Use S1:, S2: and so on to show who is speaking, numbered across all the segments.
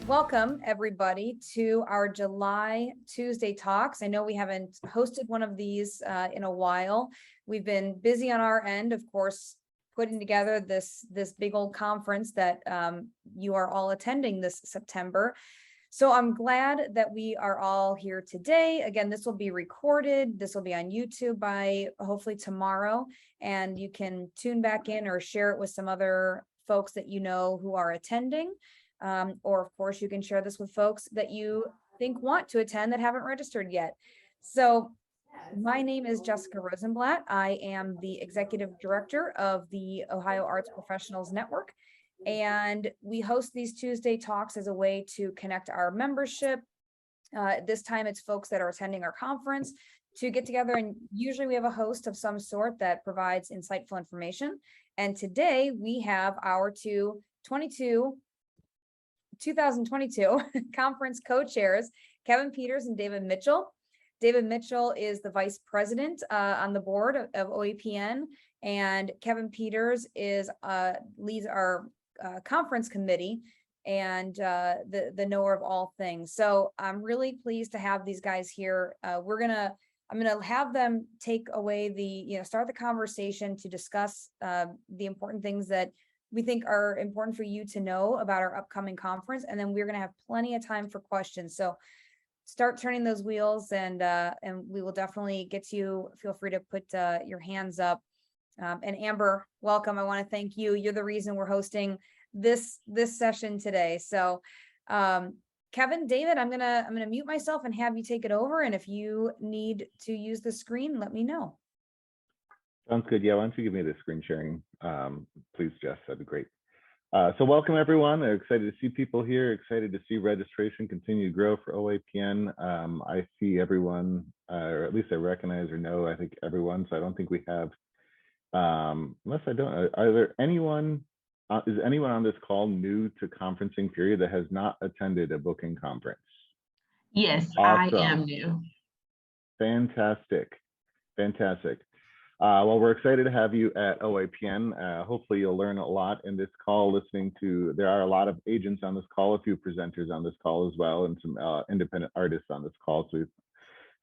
S1: Welcome, everybody, to our July Tuesday talks. I know we haven't hosted one of these in a while. We've been busy on our end, of course, putting together this big old conference that you are all attending this September. So I'm glad that we are all here today. Again, this will be recorded. This will be on YouTube by hopefully tomorrow, and you can tune back in or share it with some other folks that you know who are attending. Or of course, you can share this with folks that you think want to attend that haven't registered yet. So my name is Jessica Rosenblatt. I am the executive director of the Ohio Arts Professionals Network. And we host these Tuesday talks as a way to connect our membership. This time it's folks that are attending our conference to get together, and usually we have a host of some sort that provides insightful information. And today we have our 2022 conference co-chairs, Kevin Peters and David Mitchell. David Mitchell is the vice president on the board of OAPN, and Kevin Peters is leads our conference committee and the knower of all things. So I'm really pleased to have these guys here. I'm gonna have them take away start the conversation to discuss the important things that we think are important for you to know about our upcoming conference, and then we're going to have plenty of time for questions. So start turning those wheels, and we will definitely get to you. Feel free to put your hands up. And Amber, welcome. I want to thank you. You're the reason we're hosting this session today. So Kevin, David, I'm gonna mute myself and have you take it over. And if you need to use the screen, let me know.
S2: Sounds good. Yeah, why don't you give me the screen sharing, please, Jess? That'd be great. So welcome, everyone. I'm excited to see people here, excited to see registration continue to grow for OAPN. I see everyone, or at least I recognize or know, I think everyone, so I don't think we have, unless I don't, are there anyone, is anyone on this call new to conferencing period that has not attended a booking conference?
S3: Yes,
S2: Awesome.
S3: I am new.
S2: Fantastic, fantastic. Well, we're excited to have you at OAPN. Hopefully you'll learn a lot in this call listening to, there are a lot of agents on this call, a few presenters on this call as well, and some independent artists on this call. So we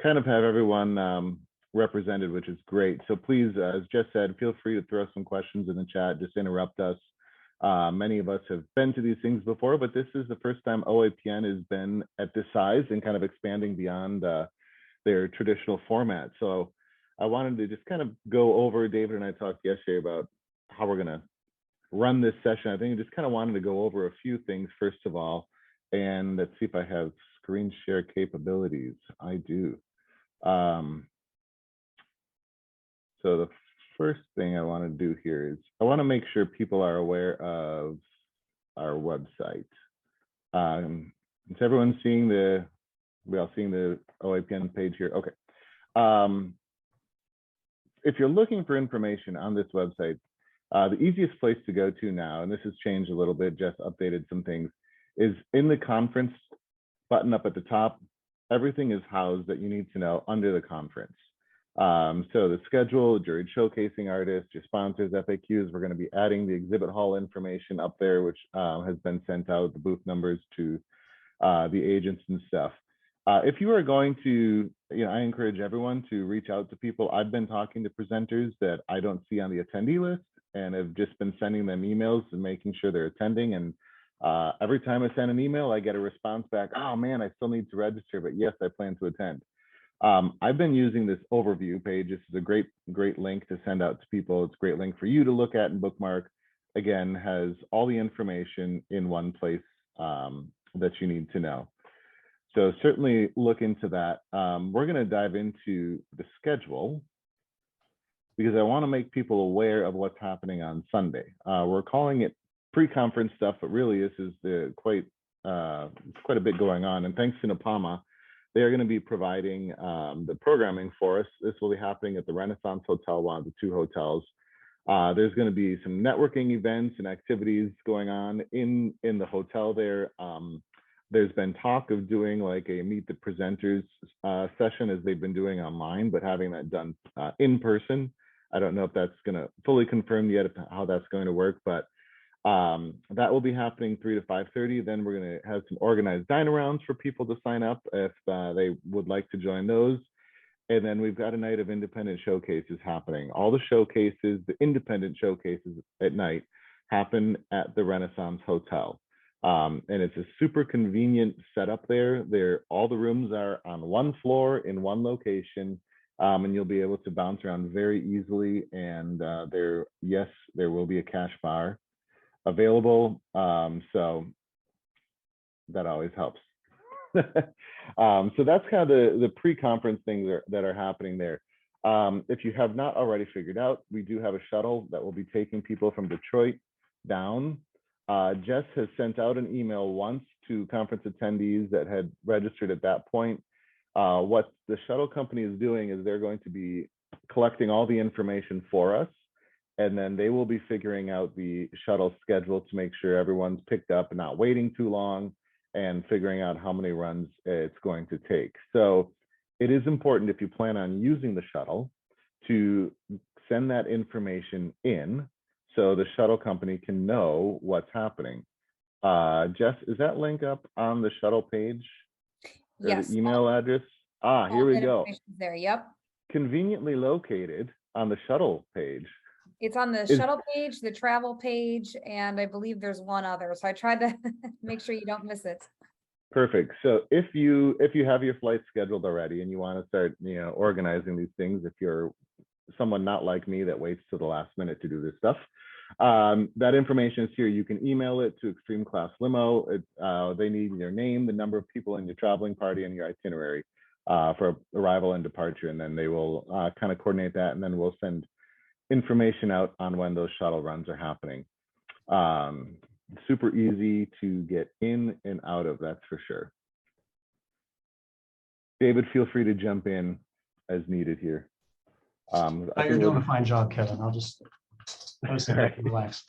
S2: kind of have everyone represented, which is great. So please, as Jess said, feel free to throw some questions in the chat, just interrupt us. Many of us have been to these things before, but this is the first time OAPN has been at this size and kind of expanding beyond their traditional format. So I wanted to just kind of go over, David and I talked yesterday about how we're gonna run this session. I think I just kind of wanted to go over a few things first of all, and let's see if I have screen share capabilities. I do. So the first thing I want to do here is I want to make sure people are aware of our website. Is everyone seeing we all seeing the OAPN page here? Okay. If you're looking for information on this website, the easiest place to go to now, and this has changed a little bit, Jess updated some things, is in the conference button up at the top. Everything is housed that you need to know under the conference. So the schedule, juried showcasing artists, your sponsors, FAQs, we're going to be adding the exhibit hall information up there, which has been sent out, the booth numbers to the agents and stuff. If you are going to, I encourage everyone to reach out to people. I've been talking to presenters that I don't see on the attendee list and have just been sending them emails and making sure they're attending. And every time I send an email, I get a response back, oh man, I still need to register, but yes, I plan to attend. I've been using this overview page. This is a great link to send out to people. It's a great link for you to look at and bookmark. Again, has all the information in one place that you need to know. So certainly look into that. We're going to dive into the schedule because I want to make people aware of what's happening on Sunday. We're calling it pre-conference stuff, but really this is quite a bit going on. And thanks to Napama, they are going to be providing the programming for us. This will be happening at the Renaissance Hotel, one of the two hotels. There's going to be some networking events and activities going on in the hotel there. There's been talk of doing like a meet the presenters session as they've been doing online, but having that done in person. I don't know if that's going to fully confirm yet how that's going to work, but That will be happening 3 to 5:30. Then we're going to have some organized dine-arounds for people to sign up if they would like to join those. And then we've got a night of independent showcases happening. All the showcases, the independent showcases at night, happen at the Renaissance Hotel. And it's a super convenient setup there. All the rooms are on one floor in one location, and you'll be able to bounce around very easily. And there will be a cash bar available. So that always helps. So that's kind of the pre-conference things that are happening there. If you have not already figured out, we do have a shuttle that will be taking people from Detroit down. Jess has sent out an email once to conference attendees that had registered at that point. What the shuttle company is doing is they're going to be collecting all the information for us, and then they will be figuring out the shuttle schedule to make sure everyone's picked up and not waiting too long, and figuring out how many runs it's going to take. So it is important, if you plan on using the shuttle, to send that information in so the shuttle company can know what's happening. Jess, is that link up on the shuttle page? Or
S1: Yes.
S2: the email address?
S1: All
S2: Here we
S1: that
S2: go.
S1: information's there, yep.
S2: Conveniently located on the shuttle page.
S1: It's on the shuttle page, the travel page, and I believe there's one other. So I tried to make sure you don't miss it.
S2: Perfect. So if you have your flight scheduled already and you want to start, organizing these things, if you're someone not like me that waits till the last minute to do this stuff, that information is here. You can email it to Extreme Class Limo. They need your name, the number of people in your traveling party, and your itinerary for arrival and departure, and then they will kind of coordinate that, and then we'll send information out on when those shuttle runs are happening. Super easy to get in and out of, that's for sure. David, feel free to jump in as needed here.
S3: You're doing a fine job, Kevin. I'll just sit back and relax.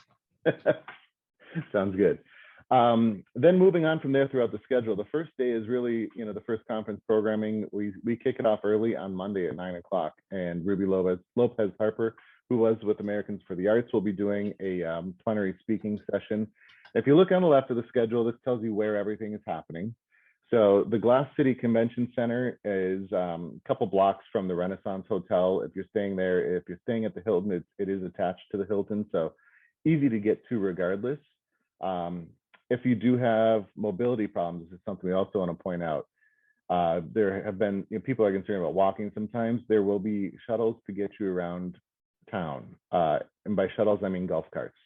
S2: Sounds good. Then moving on from there throughout the schedule, the first day is really, the first conference programming. We kick it off early on Monday at 9 o'clock, and Ruby Lopez Harper, who was with Americans for the Arts, will be doing a plenary speaking session. If you look on the left of the schedule, this tells you where everything is happening. So the Glass City Convention Center is a couple blocks from the Renaissance Hotel. If you're staying there, if you're staying at the Hilton, it is attached to the Hilton, so easy to get to regardless. If you do have mobility problems, this is something we also want to point out. There have been, people are concerned about walking sometimes. There will be shuttles to get you around town. And by shuttles, I mean golf carts.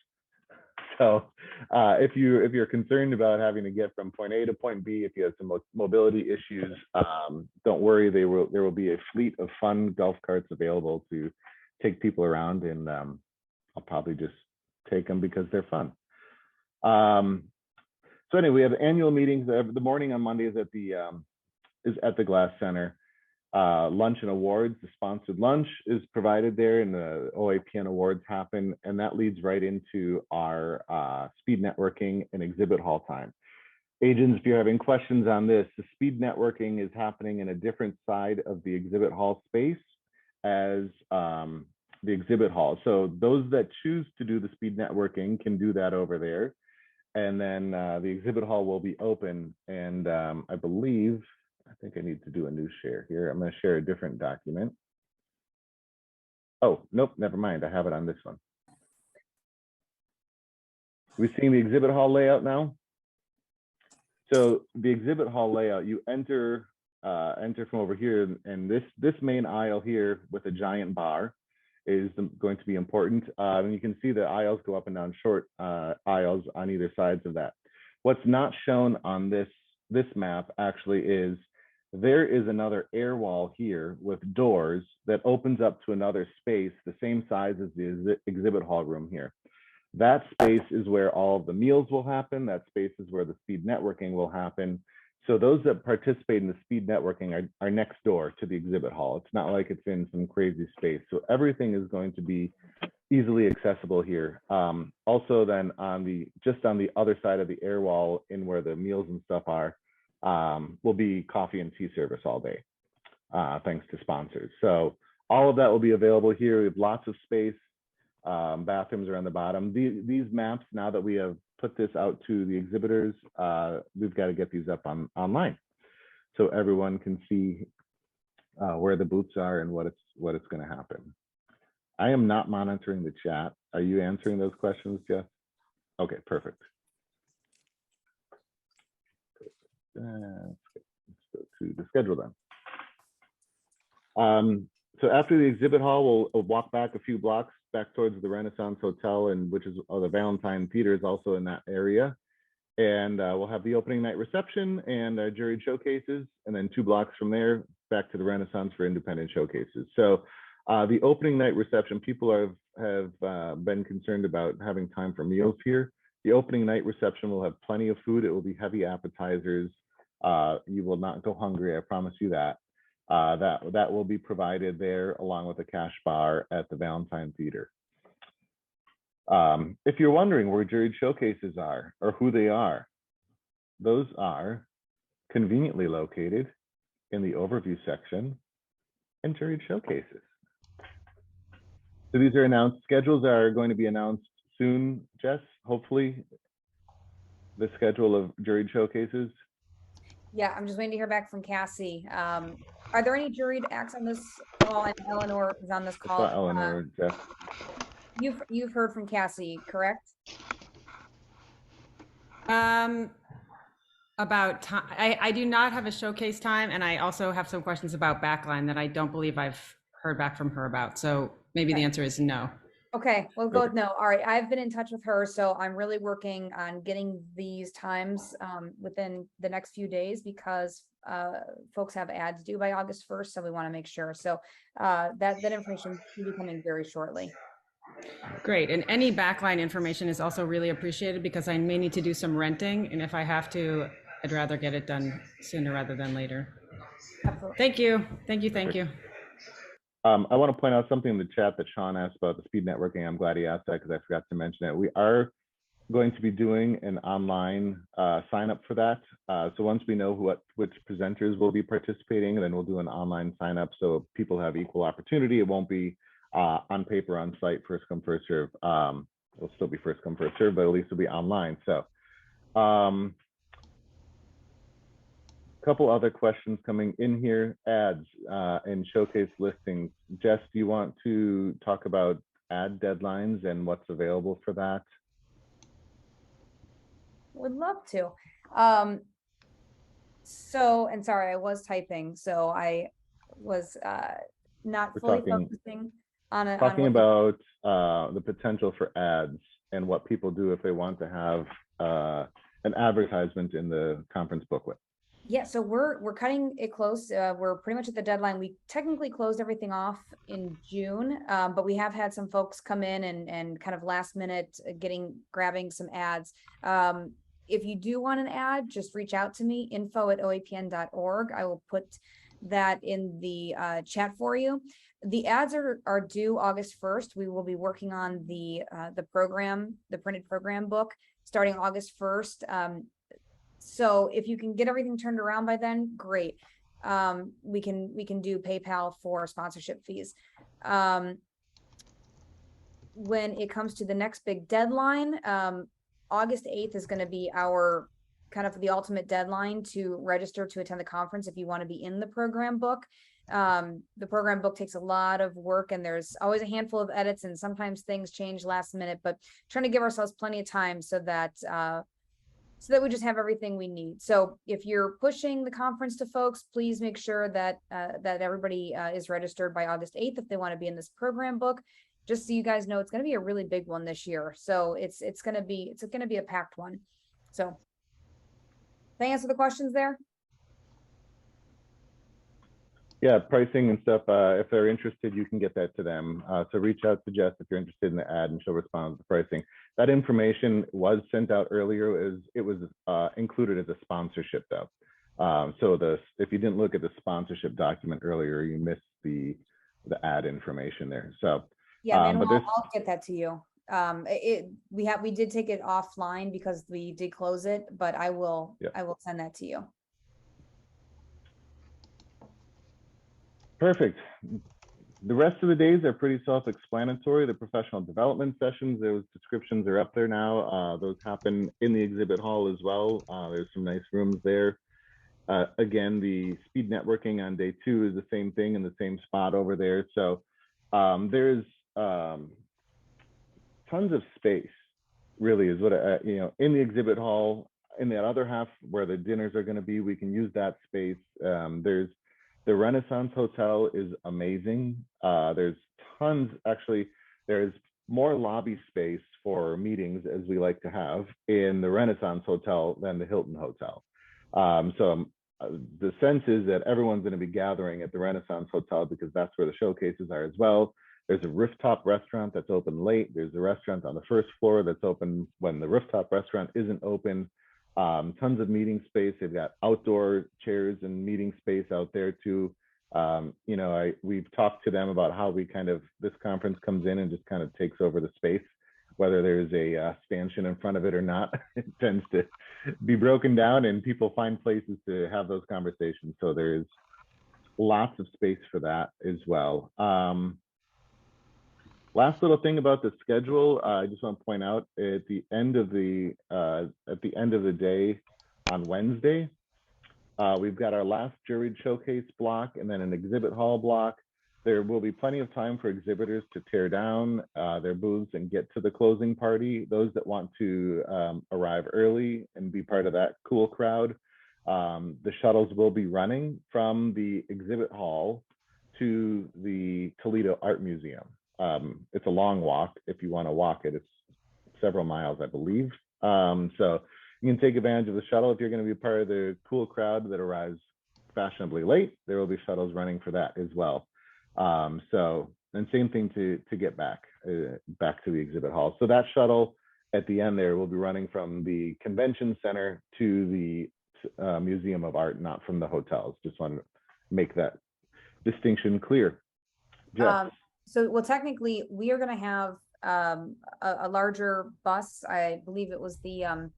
S2: So if you're concerned about having to get from point A to point B, if you have some mobility issues, don't worry. There will be a fleet of fun golf carts available to take people around, and I'll probably just take them because they're fun. So anyway, we have annual meetings. The morning on Monday is at the Glass Center. Lunch and awards, the sponsored lunch is provided there, and the OAPN awards happen, and that leads right into our speed networking and exhibit hall time. Agents, if you're having questions on this, the speed networking is happening in a different side of the exhibit hall space as the exhibit hall. So those that choose to do the speed networking can do that over there. And then the exhibit hall will be open, and I think I need to do a new share here. I'm going to share a different document. Oh, nope, never mind. I have it on this one. We're seeing the exhibit hall layout now. So the exhibit hall layout, you enter from over here, and this main aisle here with a giant bar is going to be important. And you can see the aisles go up and down, short aisles on either sides of that. What's not shown on this map actually is there is another air wall here with doors that opens up to another space the same size as the exhibit hall room here. That space is where all of the meals will happen. That space is where the speed networking will happen. So those that participate in the speed networking are next door to the exhibit hall. It's not like it's in some crazy space. So everything is going to be easily accessible here. Also then just on the other side of the air wall, in where the meals and stuff are, will be coffee and tea service all day, thanks to sponsors. So all of that will be available here. We have lots of space. Bathrooms are on the bottom. These maps, now that we have put this out to the exhibitors, we've got to get these up online so everyone can see where the booths are and what it's going to happen. I am not monitoring the chat. Are you answering those questions, Jeff? Okay, perfect. Let's go to the schedule then. So after the exhibit hall, we'll walk back a few blocks back towards the Renaissance Hotel, and which is the Valentine Theater is also in that area. And we'll have the opening night reception and juried showcases, and then 2 blocks from there back to the Renaissance for independent showcases. So the opening night reception, people have been concerned about having time for meals here. The opening night reception will have plenty of food. It will be heavy appetizers. You will not go hungry, I promise you that. That will be provided there along with a cash bar at the Valentine Theater. If you're wondering where juried showcases are or who they are, those are conveniently located in the overview section in juried showcases. So these are announced. Schedules are going to be announced soon, Jess, hopefully, the schedule of juried showcases.
S1: Yeah, I'm just waiting to hear back from Cassie. Are there any juried acts on this call? And Eleanor is on this call.
S2: I saw Eleanor, Jeff.
S1: You've heard from Cassie, correct?
S4: About time, I do not have a showcase time, and I also have some questions about backline that I don't believe I've heard back from her about. So maybe the answer is no.
S1: Okay, we'll go with no. All right, I've been in touch with her, so I'm really working on getting these times within the next few days because folks have ads due by August 1st, so we want to make sure. So that information will be coming very shortly.
S4: Great, and any backline information is also really appreciated because I may need to do some renting, and if I have to, I'd rather get it done sooner rather than later.
S1: Absolutely.
S4: Thank you, thank you, thank you.
S2: I want to point out something in the chat that Sean asked about the speed networking. I'm glad he asked that because I forgot to mention it. We are going to be doing an online sign up for that. So once we know which presenters will be participating, then we'll do an online sign up so people have equal opportunity. It won't be on paper, on site, first come, first serve. It'll still be first come, first serve, but at least it'll be online. So couple other questions coming in here. Ads and showcase listings. Jess, do you want to talk about ad deadlines and what's available for that?
S1: Would love to. So, and sorry, I was typing, so I was not fully focusing on it.
S2: Talking about the potential for ads and what people do if they want to have an advertisement in the conference booklet.
S1: Yeah, so we're cutting it close. We're pretty much at the deadline. We technically closed everything off in June, but we have had some folks come in and kind of last minute grabbing some ads. If you do want an ad, just reach out to me, info@oapn.org. I will put that in the chat for you. The ads are due August 1st. We will be working on the printed program book starting August 1st. So if you can get everything turned around by then, great. We can do PayPal for sponsorship fees. When it comes to the next big deadline, August 8th is going to be our kind of the ultimate deadline to register to attend the conference if you want to be in the program book. The program book takes a lot of work and there's always a handful of edits and sometimes things change last minute, but trying to give ourselves plenty of time so that we just have everything we need. So if you're pushing the conference to folks, please make sure that that everybody is registered by August 8th if they want to be in this program book. Just so you guys know, it's going to be a really big one this year. So it's going to be a packed one. So did I answer the questions there?
S2: Yeah, pricing and stuff. If they're interested, you can get that to them. So reach out to Jess if you're interested in the ad and she'll respond to the pricing. That information was sent out earlier. It was included as a sponsorship though. So if you didn't look at the sponsorship document earlier, you missed the ad information there. So
S1: yeah, I'll get that to you. We did take it offline because we did close it, but I will send that to you.
S2: Perfect. The rest of the days are pretty self-explanatory. The professional development sessions, those descriptions are up there now. Those happen in the exhibit hall as well. There's some nice rooms there. Again, the speed networking on day 2 is the same thing in the same spot over there. So there's tons of space, really, is what in the exhibit hall. In that other half where the dinners are going to be, we can use that space. There's the Renaissance Hotel is amazing. There's tons, actually, there's more lobby space for meetings, as we like to have, in the Renaissance Hotel than the Hilton Hotel. So the sense is that everyone's going to be gathering at the Renaissance Hotel because that's where the showcases are as well. There's a rooftop restaurant that's open late. There's a restaurant on the first floor that's open when the rooftop restaurant isn't open. Tons of meeting space. They've got outdoor chairs and meeting space out there too. We've talked to them about how this conference comes in and just kind of takes over the space, whether there's a stanchion in front of it or not. It tends to be broken down and people find places to have those conversations. So there's lots of space for that as well. Last little thing about the schedule, I just want to point out at the end of the day on Wednesday, we've got our last juried showcase block and then an exhibit hall block. There will be plenty of time for exhibitors to tear down their booths and get to the closing party. Those that want to arrive early and be part of that cool crowd, the shuttles will be running from the exhibit hall to the Toledo Art Museum. It's a long walk. If you want to walk it, it's several miles, I believe. So you can take advantage of the shuttle. If you're going to be part of the cool crowd that arrives fashionably late, there will be shuttles running for that as well. And same thing to get back to the exhibit hall. So that shuttle at the end there will be running from the convention center to the Museum of Art, not from the hotels. Just want to make that distinction clear. Jess.
S1: Well, technically, we are going to have a larger bus. I believe it was the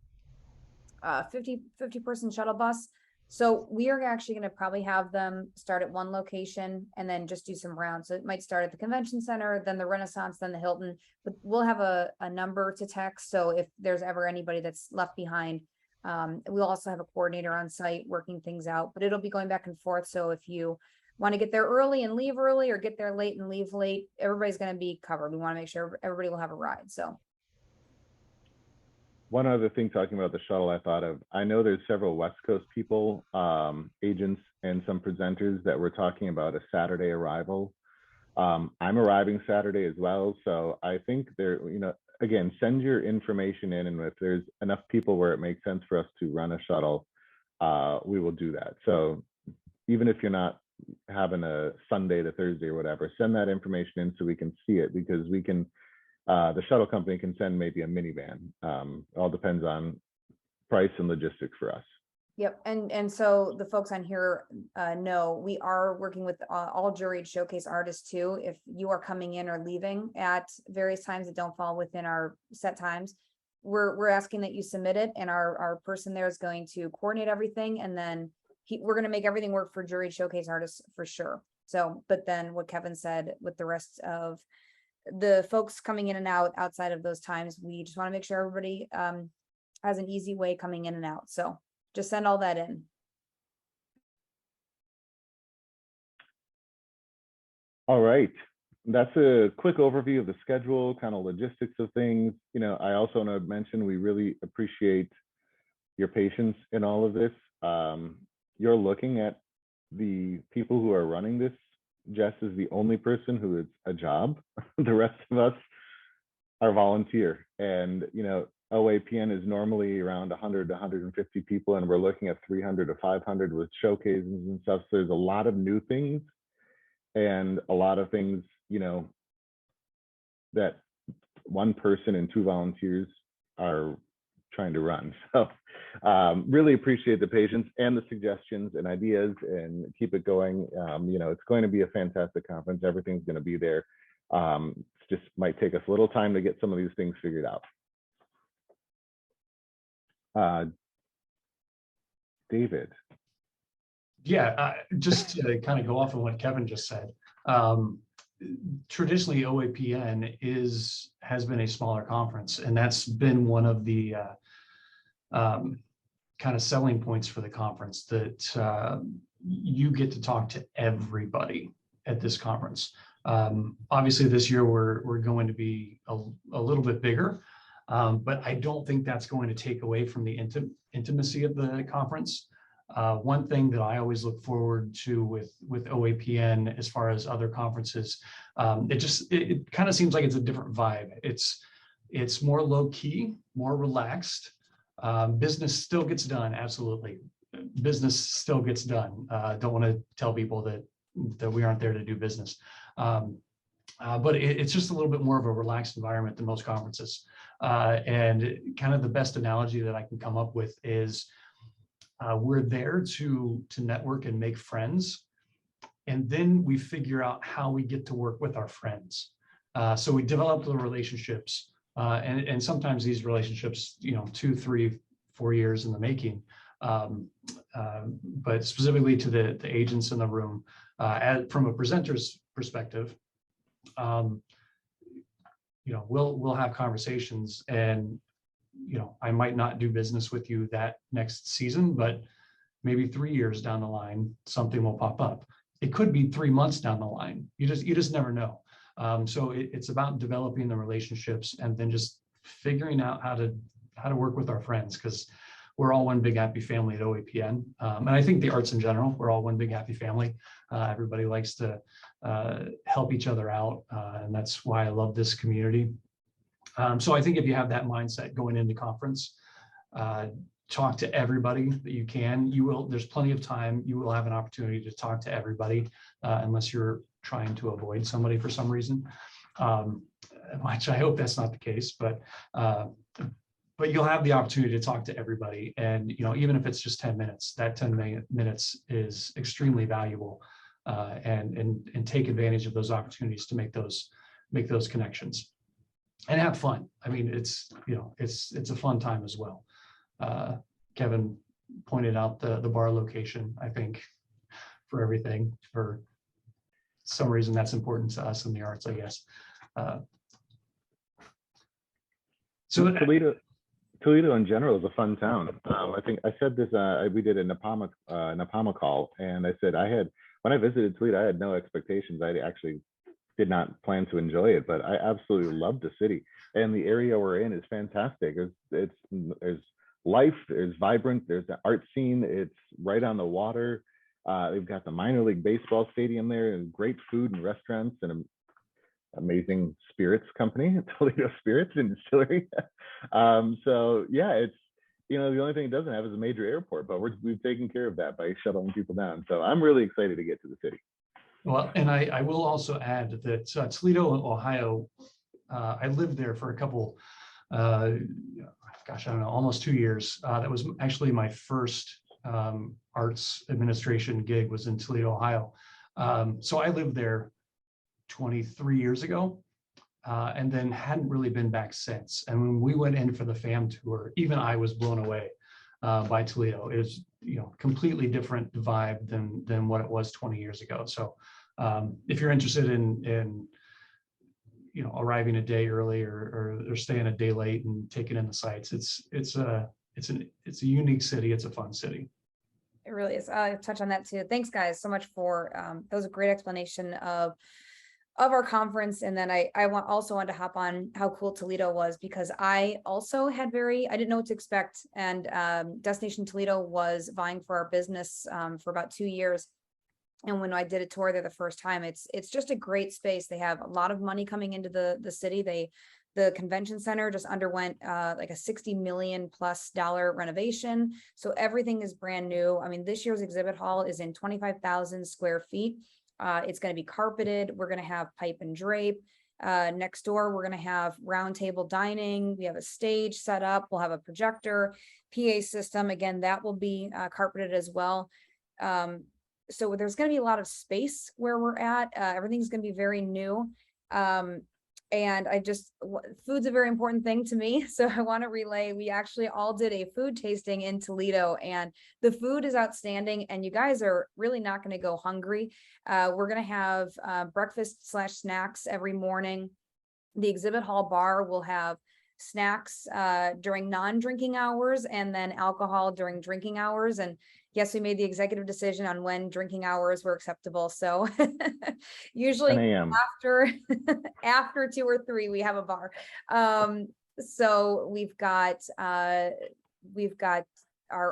S1: 50 person shuttle bus. So we are actually going to probably have them start at one location and then just do some rounds. So it might start at the convention center, then the Renaissance, then the Hilton. But we'll have a number to text. So if there's ever anybody that's left behind, we'll also have a coordinator on site working things out. But it'll be going back and forth. So if you want to get there early and leave early, or get there late and leave late, everybody's going to be covered. We want to make sure everybody will have a ride. So
S2: one other thing, talking about the shuttle, I thought of, I know there's several West Coast people, agents and some presenters that were talking about a Saturday arrival. I'm arriving Saturday as well. So I think again, send your information in, and if there's enough people where it makes sense for us to run a shuttle, we will do that. So even if you're not having a Sunday to Thursday or whatever, send that information in so we can see it, because we can, the shuttle company can send maybe a minivan. All depends on price and logistics for us.
S1: Yep. And so the folks on here know we are working with all juried showcase artists too. If you are coming in or leaving at various times that don't fall within our set times, we're asking that you submit it, and our person there is going to coordinate everything, and then we're going to make everything work for juried showcase artists for sure. So, but then what Kevin said with the rest of the folks coming in and out outside of those times, we just want to make sure everybody has an easy way coming in and out. So just send all that in.
S2: All right. That's a quick overview of the schedule, kind of logistics of things. I also want to mention, we really appreciate your patience in all of this. You're looking at the people who are running this. Jess is the only person who is a job. The rest of us are volunteer. And, OAPN is normally around 100 to 150 people, and we're looking at 300 to 500 with showcases and stuff. So there's a lot of new things and a lot of things, that one person and 2 volunteers are trying to run. So really appreciate the patience and the suggestions and ideas, and keep it going. It's going to be a fantastic conference. Everything's going to be there. It just might take us a little time to get some of these things figured out. David.
S3: Yeah, just to kind of go off of what Kevin just said. traditionally OAPN has been a smaller conference, and that's been one of the kind of selling points for the conference, that you get to talk to everybody at this conference. Obviously, this year we're going to be a little bit bigger, but I don't think that's going to take away from the intimacy of the conference. One thing that I always look forward to with OAPN, as far as other conferences, it kind of seems like it's a different vibe. It's more low key, more relaxed. Business still gets done, absolutely. Business still gets done. Don't want to tell people that we aren't there to do business. But it's just a little bit more of a relaxed environment than most conferences. And kind of the best analogy that I can come up with is we're there to network and make friends. And then we figure out how we get to work with our friends. So we develop the relationships. And sometimes these relationships, 2, 3, 4 years in the making. But specifically to the agents in the room, from a presenter's perspective, we'll have conversations, and I might not do business with you that next season, but maybe 3 years down the line, something will pop up. It could be 3 months down the line. You just never know. So it's about developing the relationships and then just figuring out how to work with our friends, because we're all one big happy family at OAPN. And I think the arts in general, we're all one big happy family. Everybody likes to help each other out. And that's why I love this community. So I think if you have that mindset going into conference, talk to everybody that you can. There's plenty of time. You will have an opportunity to talk to everybody, unless you're trying to avoid somebody for some reason, which I hope that's not the case, but you'll have the opportunity to talk to everybody. And, even if it's just 10 minutes, that 10 minutes is extremely valuable, and take advantage of those opportunities to make those connections and have fun. I mean, it's a fun time as well. Kevin pointed out the bar location, I think, for everything. For some reason, that's important to us in the arts, I guess. So
S2: Toledo in general is a fun town. I think I said this, we did a Napama call, and I said when I visited Toledo, I had no expectations. I actually did not plan to enjoy it, but I absolutely loved the city, and the area we're in is fantastic. There's life, there's vibrant, there's the art scene, it's right on the water. They've got the minor league baseball stadium there, and great food and restaurants, and amazing spirits company, Toledo Spirits and Distillery. So yeah, it's the only thing it doesn't have is a major airport, but we've taken care of that by shuttling people down. So I'm really excited to get to the city.
S3: Well, and I will also add that Toledo, Ohio, I lived there for a couple, I don't know, almost 2 years. That was actually my first arts administration gig, was in Toledo, Ohio. So I lived there 23 years ago, and then hadn't really been back since. And when we went in for the FAM tour, even I was blown away by Toledo. It was, completely different vibe than what it was 20 years ago. So if you're interested in arriving a day early or staying a day late and taking in the sights, it's a unique city. It's a fun city.
S1: It really is. I'll touch on that too. Thanks guys so much for, that was a great explanation of our conference. And then I also wanted to hop on how cool Toledo was, because I also I didn't know what to expect. And Destination Toledo was vying for our business for about 2 years. And when I did a tour there the first time, it's just a great space. They have a lot of money coming into the city. The convention center just underwent like a $60 million+ renovation. So everything is brand new. I mean, this year's exhibit hall is in 25,000 square feet. It's going to be carpeted. We're going to have pipe and drape. Next door, we're going to have round table dining. We have a stage set up. We'll have a projector, PA system. Again, that will be carpeted as well. So there's going to be a lot of space where we're at. Everything's going to be very new. And food's a very important thing to me. So I want to relay, we actually all did a food tasting in Toledo, and the food is outstanding, and you guys are really not going to go hungry. We're going to have breakfast/snacks every morning. The exhibit hall bar will have snacks during non-drinking hours, and then alcohol during drinking hours. And yes, we made the executive decision on when drinking hours were acceptable. So
S2: 10
S1: usually
S2: a.m.
S1: after 2 or 3, we have a bar. So we've got our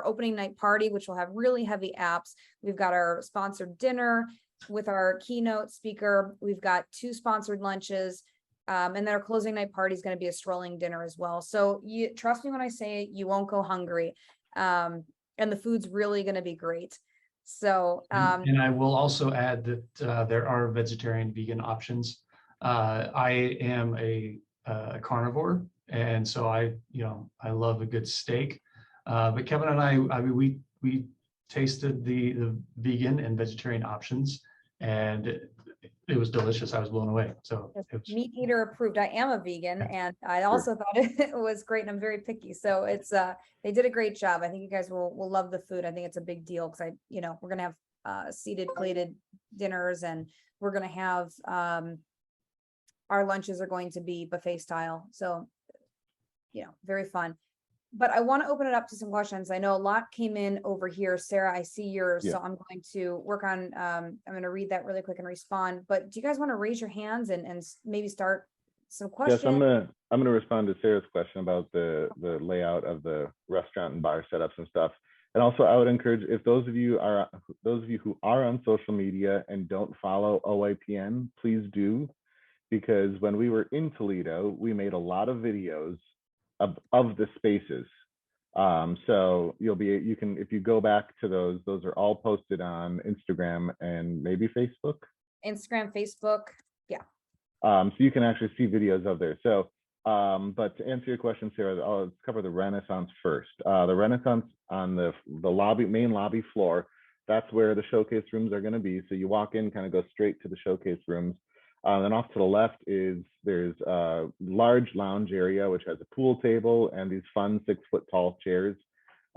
S1: opening night party, which will have really heavy apps. We've got our sponsored dinner with our keynote speaker. We've got 2 sponsored lunches. And then our closing night party is going to be a strolling dinner as well. So you trust me when I say you won't go hungry. And the food's really going to be great. So,
S3: And I will also add that there are vegetarian, vegan options. I am a carnivore, and so I love a good steak. But Kevin and I mean, we tasted the vegan and vegetarian options, and it was delicious. I was blown away. So it was,
S1: meat eater approved. I am a vegan, and I also thought it was great, and I'm very picky. So it's they did a great job. I think you guys will love the food. I think it's a big deal because we're gonna have seated plated dinners, and we're gonna have our lunches are going to be buffet style. So very fun. But I want to open it up to some questions. I know a lot came in over here. Sarah, I see yours,
S2: Yeah.
S1: so I'm going to work on, I'm going to read that really quick and respond. But do you guys want to raise your hands and maybe start some questions?
S2: Yes, I'm gonna respond to Sarah's question about the layout of the restaurant and bar setups and stuff. And also, I would encourage, if those of you who are on social media and don't follow OIPN, please do, because when we were in Toledo, we made a lot of videos of the spaces. So you can, if you go back to those are all posted on Instagram and maybe Facebook.
S1: Instagram, Facebook. Yeah.
S2: So you can actually see videos of there. So, but to answer your question, Sarah, I'll cover the Renaissance first. The Renaissance on the main lobby floor, that's where the showcase rooms are going to be. So you walk in, kind of go straight to the showcase rooms. Then off to the left there's a large lounge area, which has a pool table and these fun 6-foot tall chairs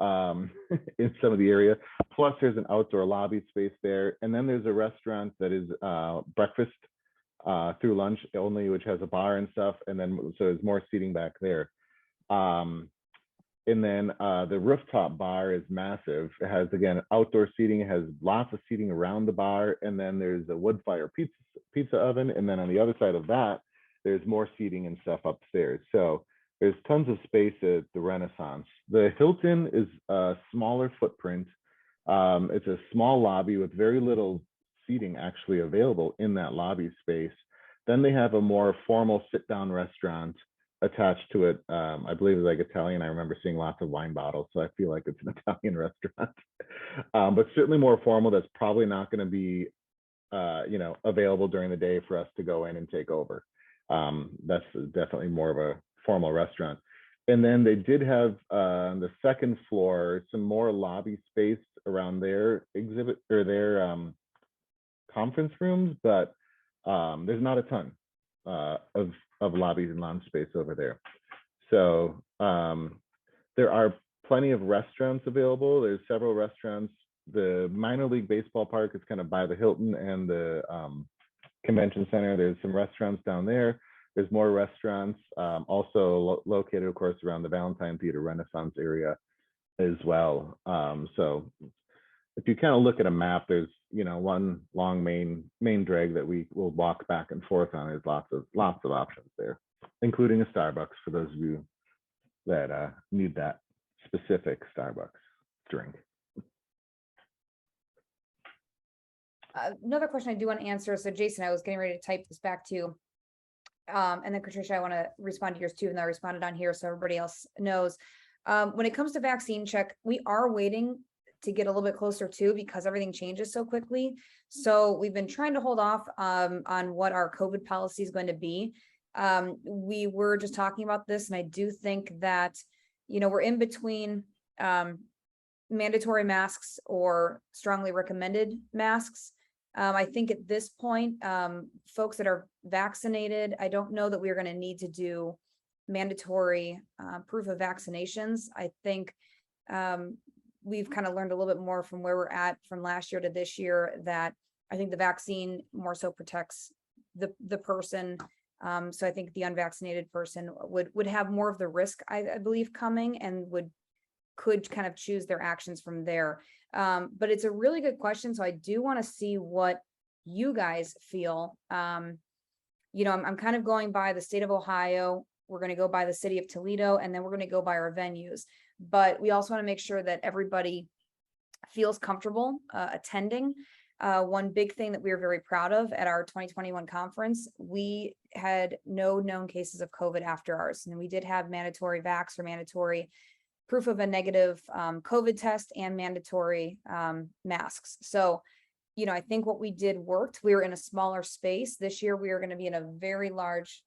S2: in some of the area. Plus there's an outdoor lobby space there. And then there's a restaurant that is breakfast through lunch only, which has a bar and stuff. And then, so there's more seating back there. And then the rooftop bar is massive. It has, again, outdoor seating. It has lots of seating around the bar. And then there's a wood fire pizza oven. And then on the other side of that, there's more seating and stuff upstairs. So there's tons of space at the Renaissance. The Hilton is a smaller footprint. It's a small lobby with very little seating actually available in that lobby space. Then they have a more formal sit-down restaurant attached to it. I believe it's like Italian. I remember seeing lots of wine bottles, so I feel like it's an Italian restaurant. But certainly more formal. That's probably not going to be available during the day for us to go in and take over. That's definitely more of a formal restaurant. And then they did have on the second floor some more lobby space around their exhibit or their conference rooms, but there's not a ton of lobbies and lounge space over there. So there are plenty of restaurants available. There's several restaurants. The minor league baseball park is kind of by the Hilton and the convention center. There's some restaurants down there. There's more restaurants also located, of course, around the Valentine Theater Renaissance area as well. So if you kind of look at a map, there's one long main drag that we will walk back and forth on. There's lots of options there, including a Starbucks for those of you that need that specific Starbucks drink.
S1: Another question I do want to answer. So Jason, I was getting ready to type this back to you. And then Patricia, I want to respond to yours too. And I responded on here so everybody else knows. When it comes to vaccine check, we are waiting to get a little bit closer to, because everything changes so quickly. So we've been trying to hold off on what our COVID policy is going to be. We were just talking about this, and I do think that, we're in between mandatory masks or strongly recommended masks. I think at this point, folks that are vaccinated, I don't know that we're going to need to do mandatory proof of vaccinations. I think we've kind of learned a little bit more from where we're at from last year to this year, that I think the vaccine more so protects the person. So I think the unvaccinated person would have more of the risk, I believe, coming, and could kind of choose their actions from there. But it's a really good question. So I do want to see what you guys feel. I'm kind of going by the state of Ohio. We're going to go by the city of Toledo, and then we're going to go by our venues. But we also want to make sure that everybody feels comfortable attending. One big thing that we were very proud of at our 2021 conference, we had no known cases of COVID after ours. And we did have mandatory vax or mandatory proof of a negative COVID test and mandatory masks. So, I think what we did worked. We were in a smaller space. This year, we are going to be in a very large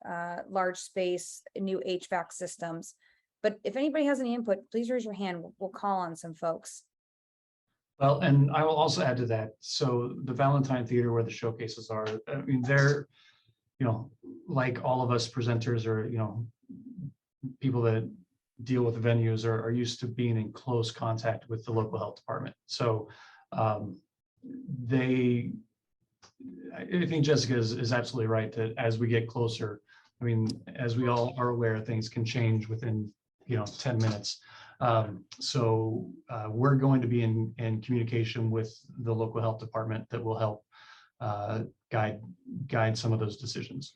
S1: space, new HVAC systems. But if anybody has any input, please raise your hand. We'll call on some folks.
S3: Well, and I will also add to that. So the Valentine Theater, where the showcases are, I mean, they're, like all of us presenters, or, people that deal with venues are used to being in close contact with the local health department. So I think Jessica is absolutely right that as we get closer, I mean, as we all are aware, things can change within 10 minutes. So we're going to be in communication with the local health department that will help guide some of those decisions.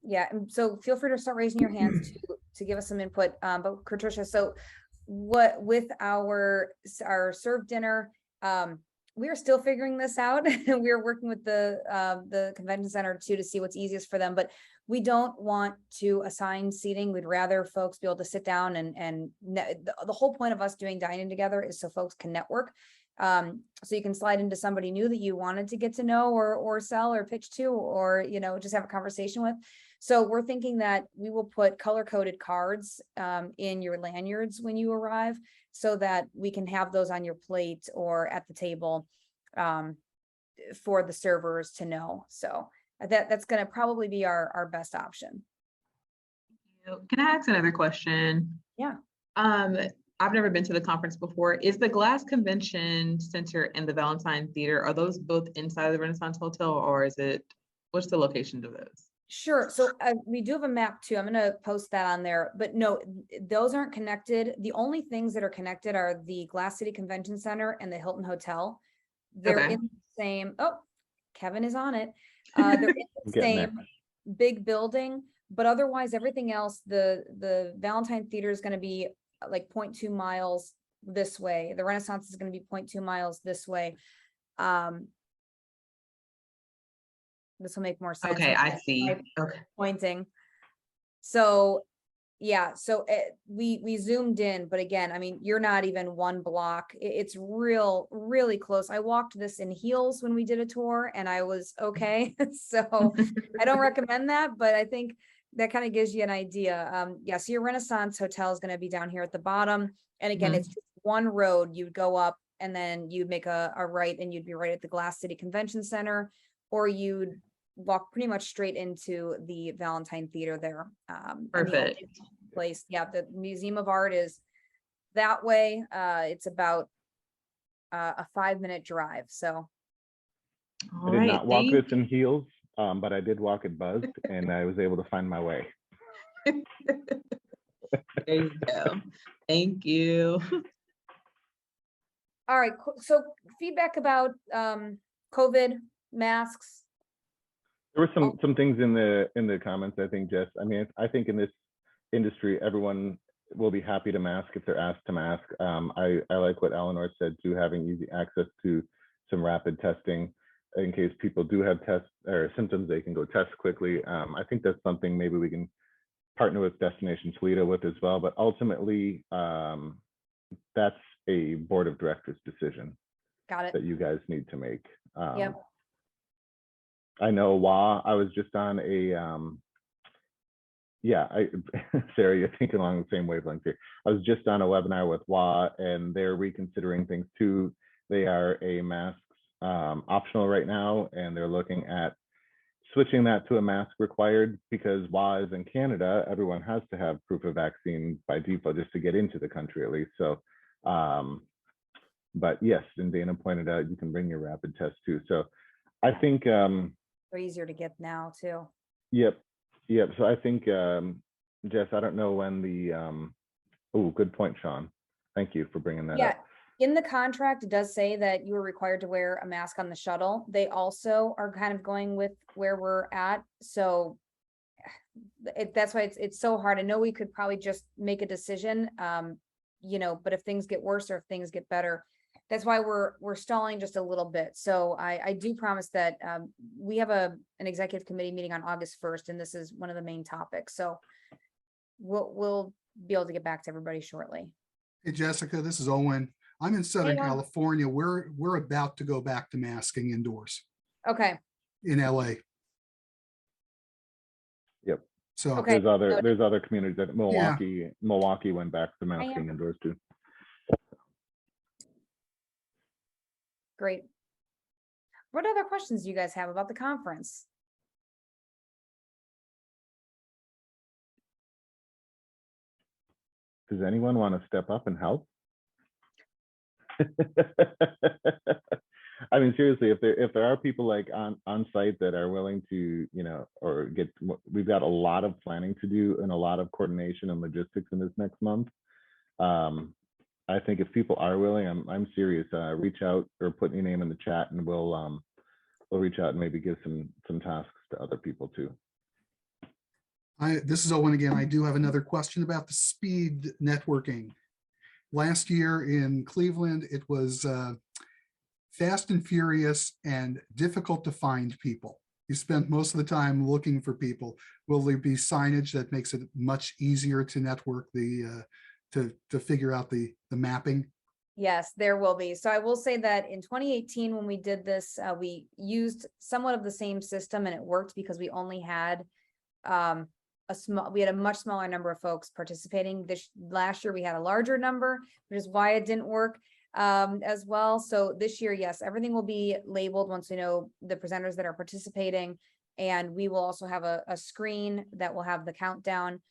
S1: Yeah, and so feel free to start raising your hands to give us some input. But Patricia, so what with our served dinner, we are still figuring this out. We are working with the convention center too to see what's easiest for them, but we don't want to assign seating. We'd rather folks be able to sit down and the whole point of us doing dining together is so folks can network. So you can slide into somebody new that you wanted to get to know or sell or pitch to, or, just have a conversation with. So we're thinking that we will put color-coded cards in your lanyards when you arrive, so that we can have those on your plate or at the table for the servers to know. So that's going to probably be our best option.
S5: Can I ask another question?
S1: Yeah.
S5: I've never been to the conference before. Is the Glass Convention Center and the Valentine Theater, are those both inside of the Renaissance Hotel, or what's the location of those?
S1: Sure. So we do have a map too. I'm going to post that on there, but no, those aren't connected. The only things that are connected are the Glass City Convention Center and the Hilton Hotel. They're
S5: Okay.
S1: in the same, Kevin is on it. They're in the same big building, but otherwise everything else, the Valentine Theater is going to be like 0.2 miles this way. The Renaissance is going to be 0.2 miles this way. This will make more sense.
S5: Okay, I see. Okay.
S1: Pointing. So yeah, so we zoomed in, but again, I mean, you're not even one block. It's really close. I walked this in heels when we did a tour and I was okay. So I don't recommend that, but I think that kind of gives you an idea. Yeah, so your Renaissance Hotel is going to be down here at the bottom. And again, it's just one road. You'd go up and then you'd make a right and you'd be right at the Glass City Convention Center, or you'd walk pretty much straight into the Valentine Theater there.
S5: Perfect.
S1: Place. Yeah, the Museum of Art is that way. It's about a 5-minute drive. So
S5: All
S2: I did
S5: right,
S2: not walk this in heels, but I did walk it buzzed, and I was able to find my way.
S5: There you go. Thank you.
S1: all right, so feedback about COVID, masks.
S2: There were some things in the comments, I think, Jess. I mean, I think in this industry, everyone will be happy to mask if they're asked to mask. I like what Eleanor said too, having easy access to some rapid testing in case people do have tests or symptoms, they can go test quickly. I think that's something maybe we can partner with Destination Toledo with as well. But ultimately, that's a board of directors decision.
S1: Got it.
S2: That you guys need to make.
S1: Yep.
S2: I know I was just on a, Sarah, you're thinking along the same wavelength here. I was just on a webinar with WA, and they're reconsidering things too. They are a masks optional right now, and they're looking at switching that to a mask required, because while as in Canada, everyone has to have proof of vaccine by default just to get into the country at least. So, but yes, and Dana pointed out you can bring your rapid test too. So I think,
S1: They're easier to get now too.
S2: yep. So I think, Jess, I don't know when the, oh, good point, Sean. Thank you for bringing that
S1: Yeah,
S2: up.
S1: in the contract, it does say that you are required to wear a mask on the shuttle. They also are kind of going with where we're at, so that's why it's so hard. I know we could probably just make a decision, you know, but if things get worse or if things get better, that's why we're stalling just a little bit. So I do promise that we have an executive committee meeting on August 1st, and this is one of the main topics. So we'll be able to get back to everybody shortly.
S6: Hey, Jessica, this is Owen. I'm in Southern
S1: Owen.
S6: California. We're about to go back to masking indoors
S1: Okay,
S6: in LA.
S2: Yep.
S6: So
S1: Okay.
S2: There's other communities that Milwaukee went back to masking indoors too.
S1: great. What other questions do you guys have about the conference?
S2: Does anyone want to step up and help? I mean, seriously, if there are people like on site that are willing to, you know, or we've got a lot of planning to do and a lot of coordination and logistics in this next month. I think if people are willing, I'm serious. Reach out or put your name in the chat, and we'll reach out and maybe give some tasks to other people too.
S6: this is Owen again. I do have another question about the speed networking. Last year in Cleveland, it was fast and furious and difficult to find people. You spent most of the time looking for people. Will there be signage that makes it much easier to network to figure out the mapping?
S1: Yes, there will be. So I will say that in 2018, when we did this, we used somewhat of the same system, and it worked because we only had we had a much smaller number of folks participating. This last year we had a larger number, which is why it didn't work as well. So this year, yes, everything will be labeled once we know the presenters that are participating, and we will also have a screen that will have the countdown.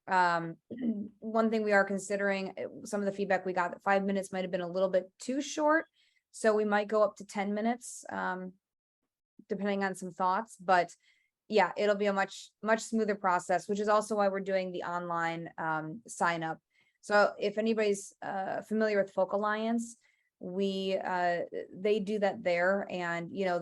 S1: One thing we are considering, some of the feedback we got, that 5 minutes might have been a little bit too short, so we might go up to 10 minutes depending on some thoughts. But yeah, it'll be a much smoother process, which is also why we're doing the online sign up. So if anybody's familiar with Folk Alliance, they do that there. And you know,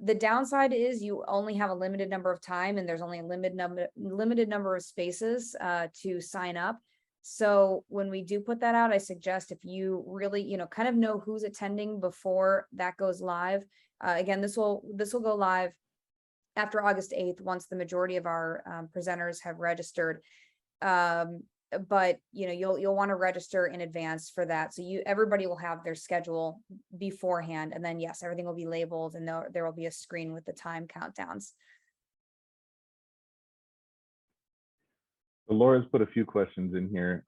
S1: the downside is you only have a limited number of time, and there's only a limited number of spaces to sign up. So when we do put that out, I suggest, if you really, you know, kind of know who's attending before that goes live. Again, this will go live after August 8th, once the majority of our presenters have registered. But you know, you'll want to register in advance for that. So everybody will have their schedule beforehand, and then yes, everything will be labeled, and there will be a screen with the time countdowns.
S2: So Laura's put a few questions in here.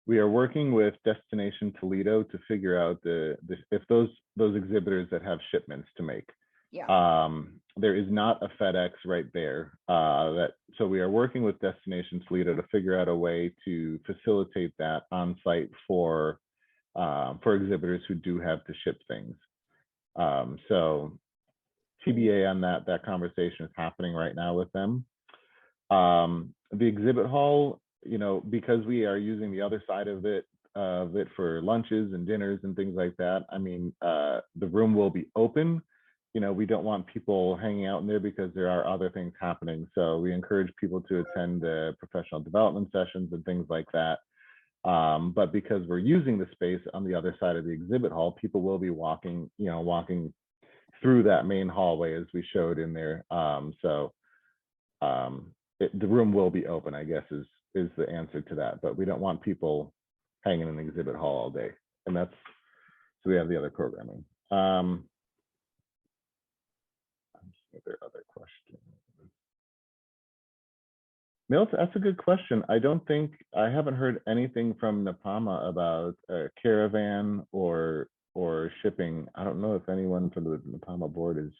S2: We are working with Destination Toledo to figure out if those exhibitors that have shipments to make.
S1: Yeah.
S2: There is not a FedEx right there. So we are working with Destination Toledo to figure out a way to facilitate that on site for exhibitors who do have to ship things. So TBA on that conversation is happening right now with them. The exhibit hall, you know, because we are using the other side of it for lunches and dinners and things like that. I mean, the room will be open. You know, we don't want people hanging out in there because there are other things happening. So we encourage people to attend professional development sessions and things like that. But because we're using the space on the other side of the exhibit hall, people will be walking through that main hallway as we showed in there. The room will be open, I guess, is the answer to that. But we don't want people hanging in the exhibit hall all day. And so we have the other programming. Are there other questions? Milt, that's a good question. I haven't heard anything from Napama about a caravan or shipping. I don't know if anyone from the Napama board is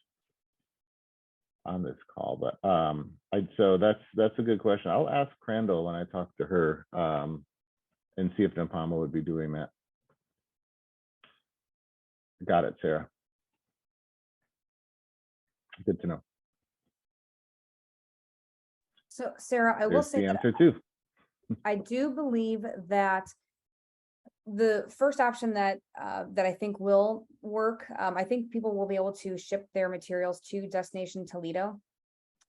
S2: on this call, but so that's a good question. I'll ask Crandall when I talk to her and see if Napama would be doing that. Got it, Sarah. Good to know.
S1: So Sarah, I will
S2: There's
S1: say
S2: the
S1: that
S2: answer too.
S1: I do believe that the first option that I think will work, I think people will be able to ship their materials to Destination Toledo.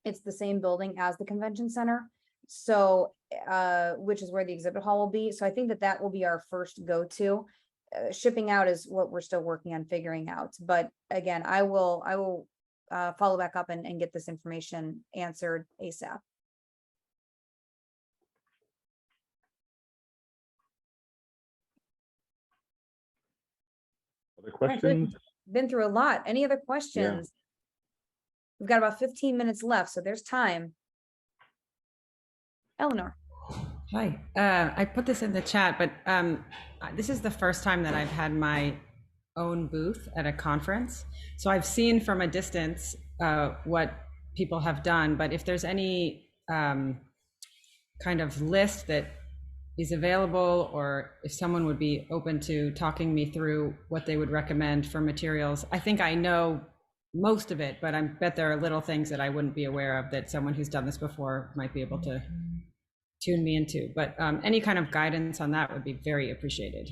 S1: It's the same building as the convention center, so which is where the exhibit hall will be. So I think that will be our first go-to. Shipping out is what we're still working on figuring out. But again, I will follow back up and get this information answered ASAP.
S2: Other
S1: All right, so
S2: questions?
S1: been through a lot. Any other questions? We've got about 15 minutes left, so there's time. Eleanor.
S4: Hi, I put this in the chat, but this is the first time that I've had my own booth at a conference. So I've seen from a distance what people have done, but if there's any kind of list that is available, or if someone would be open to talking me through what they would recommend for materials. I think I know most of it, but I bet there are little things that I wouldn't be aware of that someone who's done this before might be able to tune me into. But any kind of guidance on that would be very appreciated.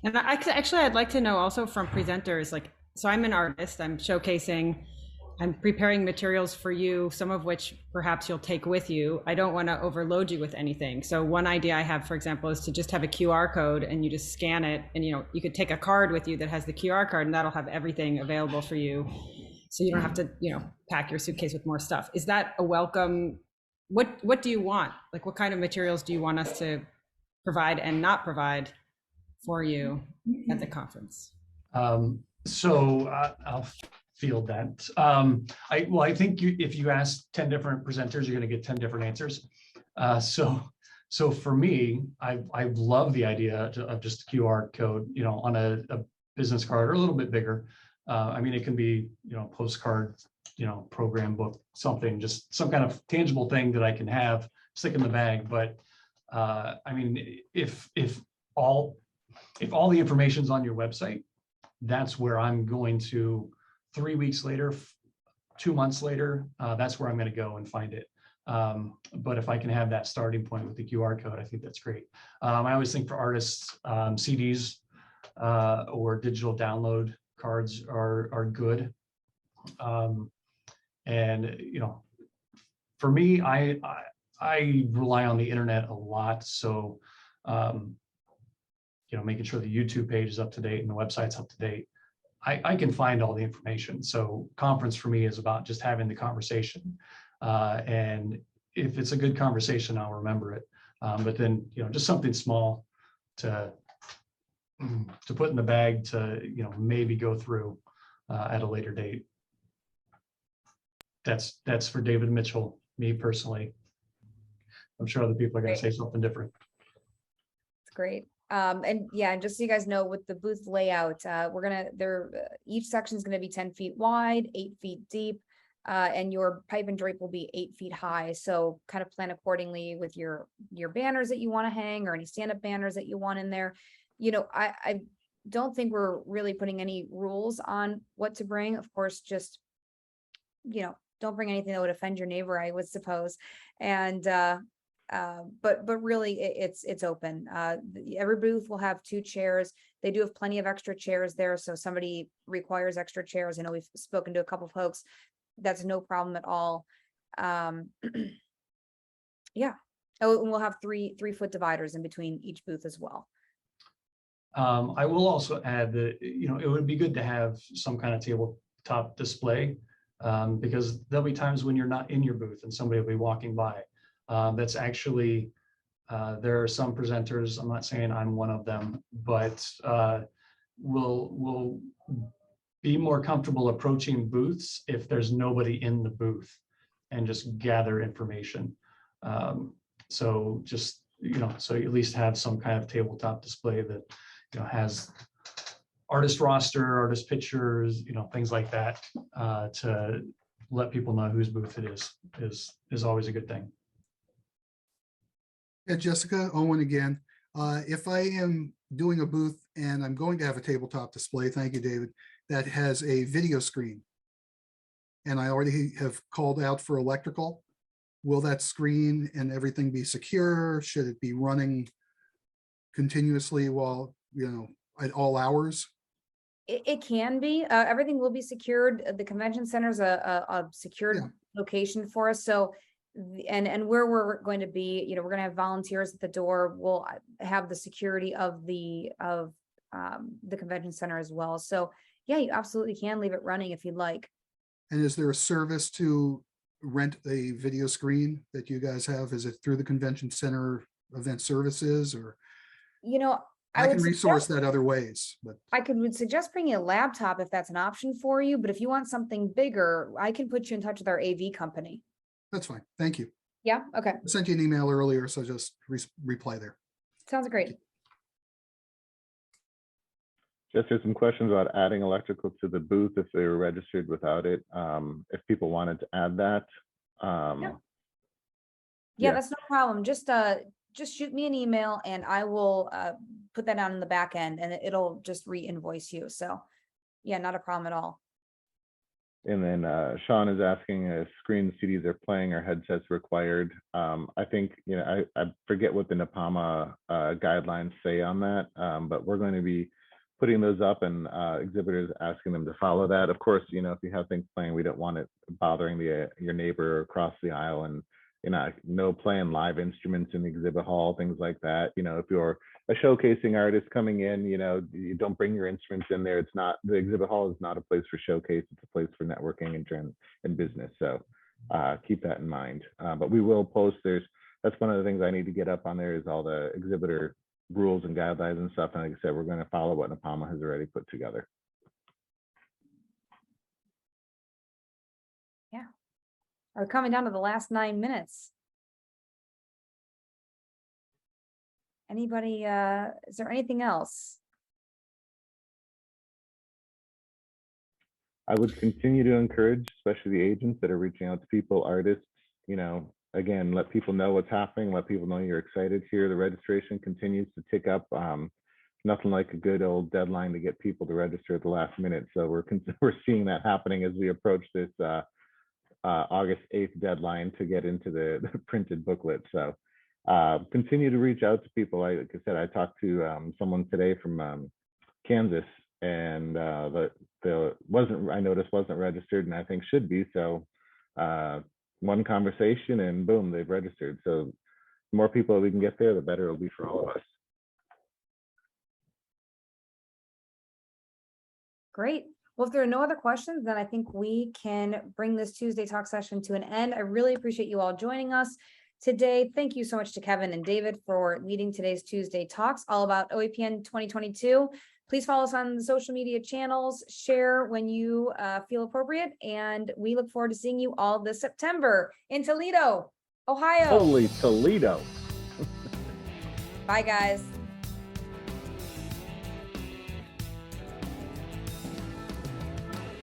S4: And I'd like to know also from presenters, like, so I'm an artist, I'm preparing materials for you, some of which perhaps you'll take with you. I don't want to overload you with anything. So one idea I have, for example, is to just have a QR code and you just scan it, and you could take a card with you that has the QR code, and that'll have everything available for you. So you don't have to, pack your suitcase with more stuff. Is that a welcome? What do you want? Like, what kind of materials do you want us to provide and not provide for you at the conference?
S3: So I'll field that. I think if you ask 10 different presenters, you're going to get 10 different answers. So for me, I love the idea of just a QR code, on a business card, or a little bit bigger. I mean, it can be, postcard, program book, something, just some kind of tangible thing that I can have, stick in the bag. But I mean, if all the information's on your website, that's where I'm going to 3 weeks later, 2 months later, that's where I'm going to go and find it. But if I can have that starting point with the QR code, I think that's great. I always think for artists, CDs or digital download cards are good. And for me, I rely on the internet a lot. So making sure the YouTube page is up to date and the website's up to date. I can find all the information. So conference for me is about just having the conversation. And if it's a good conversation, I'll remember it. But then, just something small to put in the bag to, maybe go through at a later date. That's for David Mitchell, me personally. I'm sure other people are going to say something different.
S1: It's great. And yeah, and just so you guys know, with the booth layout, each section is going to be 10 feet wide, 8 feet deep, and your pipe and drape will be 8 feet high. So kind of plan accordingly with your banners that you want to hang, or any stand-up banners that you want in there. I don't think we're really putting any rules on what to bring. Of course, just, don't bring anything that would offend your neighbor, I would suppose. And but really it's open. Every booth will have 2 chairs. They do have plenty of extra chairs there, so if somebody requires extra chairs, I know we've spoken to a couple of folks, that's no problem at all. Yeah. Oh, and we'll have 3-foot dividers in between each booth as well.
S3: I will also add that it would be good to have some kind of tabletop display, because there'll be times when you're not in your booth and somebody will be walking by. That's actually, there are some presenters, I'm not saying I'm one of them, but will be more comfortable approaching booths if there's nobody in the booth. and just gather information. So just, so you at least have some kind of tabletop display that, has artist roster, artist pictures, things like that, to let people know whose booth it is always a good thing.
S6: Yeah, Jessica, Owen again. If I am doing a booth and I'm going to have a tabletop display, thank you, David, that has a video screen, and I already have called out for electrical, will that screen and everything be secure? Should it be running continuously while, at all hours?
S1: It can be, everything will be secured. The convention center is a secured
S6: Yeah.
S1: location for us. So, and where we're going to be, we're gonna have volunteers at the door. We'll have the security of the convention center as well. So yeah, you absolutely can leave it running if you'd like.
S6: And is there a service to rent a video screen that you guys have? Is it through the convention center event services, or
S1: I
S6: I
S1: would
S6: can resource
S1: suggest,
S6: that other ways, but
S1: would suggest bringing a laptop if that's an option for you. But if you want something bigger, I can put you in touch with our AV company.
S6: that's fine. Thank you.
S1: Yeah. Okay.
S6: I sent you an email earlier, so just reply there.
S1: Sounds great.
S2: Just there's some questions about adding electrical to the booth if they were registered without it. If people wanted to add that.
S1: Yeah,
S2: Yeah.
S1: that's no problem. Just shoot me an email and I will put that down in the back end and it'll just re-invoice you. So yeah, not a problem at all.
S2: And then Sean is asking if screen CDs are playing or headsets required. I think, I forget what the NAPAMA guidelines say on that, but we're going to be putting those up and exhibitors asking them to follow that. Of course, if you have things playing, we don't want it bothering your neighbor across the aisle, and no playing live instruments in the exhibit hall, things like that. If you're a showcasing artist coming in, you don't bring your instruments in there. The exhibit hall is not a place for showcase. It's a place for networking and business. So keep that in mind. But we will post, that's one of the things I need to get up on there is all the exhibitor rules and guidelines and stuff. And like I said, we're going to follow what NAPAMA has already put together.
S1: Yeah. We're coming down to the last 9 minutes. Anybody, is there anything else?
S2: I would continue to encourage, especially the agents that are reaching out to people, artists, again, let people know what's happening, let people know you're excited here. The registration continues to tick up. Nothing like a good old deadline to get people to register at the last minute. So we're seeing that happening as we approach this August 8th deadline to get into the printed booklet. So continue to reach out to people. Like I said, I talked to someone today from Kansas, and I noticed wasn't registered, and I think should be. So one conversation and boom, they've registered. So the more people we can get there, the better it'll be for all of us.
S1: Great. Well, if there are no other questions, then I think we can bring this Tuesday talk session to an end. I really appreciate you all joining us today. Thank you so much to Kevin and David for leading today's Tuesday talks all about OAPN 2022. Please follow us on the social media channels, share when you feel appropriate, and we look forward to seeing you all this September in Toledo, Ohio.
S2: Holy Toledo.
S1: Bye, guys.